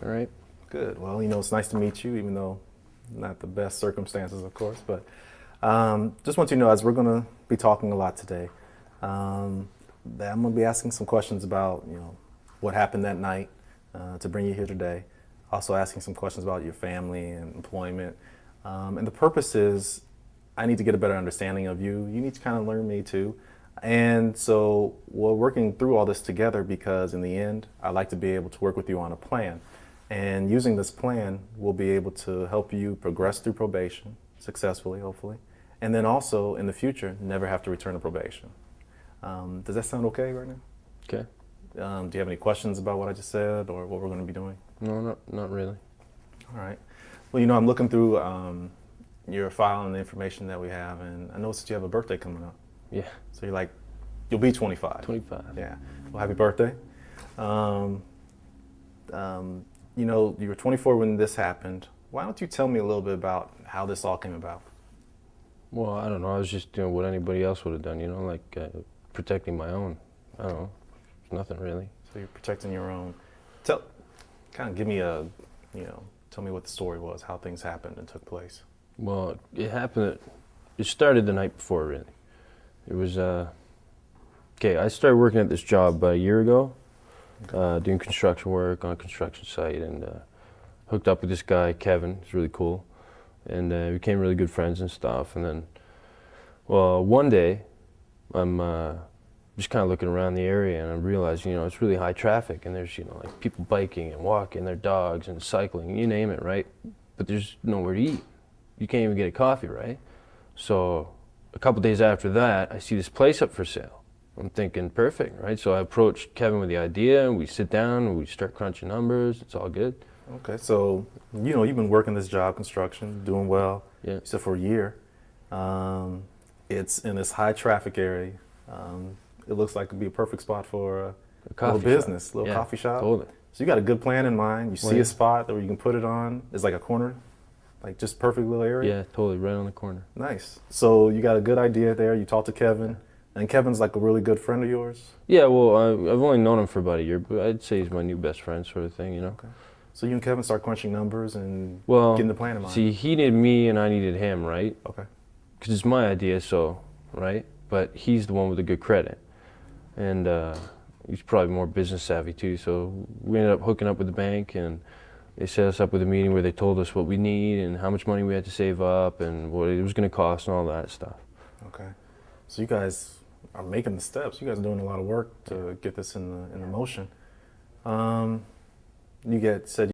All right. Good. Well, it's nice to meet you, even though not the best circumstances, of course. But just want you to know, as we're going to be talking a lot today, that I'm going to be asking some questions about, what happened that night to bring you here today. Also asking some questions about your family and employment. And the purpose is I need to get a better understanding of you. You need to kind of learn me too. And so we're working through all this together because in the end, I like to be able to work with you on a plan. And using this plan, we'll be able to help you progress through probation successfully, hopefully. And then also in the future, never have to return to probation. Does that sound okay right now? Okay. Do you have any questions about what I just said or what we're going to be doing? No, not really. All right. Well, I'm looking through your file and the information that we have, and I noticed that you have a birthday coming up. Yeah. So you'll be 25. 25. Yeah. Well, happy birthday. You were 24 when this happened. Why don't you tell me a little bit about how this all came about? Well, I don't know. I was just doing what anybody else would have done, protecting my own. I don't know. Nothing really. So you're protecting your own. Give me tell me what the story was, how things happened and took place. Well, it started the night before, really. It was, I started working at this job about a year ago, doing construction work on a construction site, and hooked up with this guy, Kevin. He's really cool. And we became really good friends and stuff. And then, well, one day, I'm just kind of looking around the area, and I realized, it's really high traffic, and there's, people biking and walking, their dogs and cycling, you name it, right? But there's nowhere to eat. You can't even get a coffee, right? So a couple days after that, I see this place up for sale. I'm thinking, perfect, right? So I approached Kevin with the idea, and we sit down, and we start crunching numbers. It's all good. Okay, so, you've been working this job, construction, doing well. Yeah. You said for a year. It's in this high traffic area. It looks like it'd be a perfect spot for a little business, little coffee shop. Totally. So you got a good plan in mind. You see a spot where you can put it on. It's like a corner, like just perfect little area. Yeah, totally, right on the corner. Nice. So you got a good idea there. You talked to Kevin, and Kevin's like a really good friend of yours. Yeah, well, I've only known him for about a year, but I'd say he's my new best friend, sort of thing, Okay. So you and Kevin start crunching numbers and getting the plan in mind. See, he needed me and I needed him, right? Okay. Because it's my idea, right? But he's the one with the good credit. And he's probably more business savvy too, so we ended up hooking up with the bank, and they set us up with a meeting where they told us what we need and how much money we had to save up and what it was going to cost and all that stuff. Okay. So you guys are making the steps. You guys are doing a lot of work to get this in the motion. Said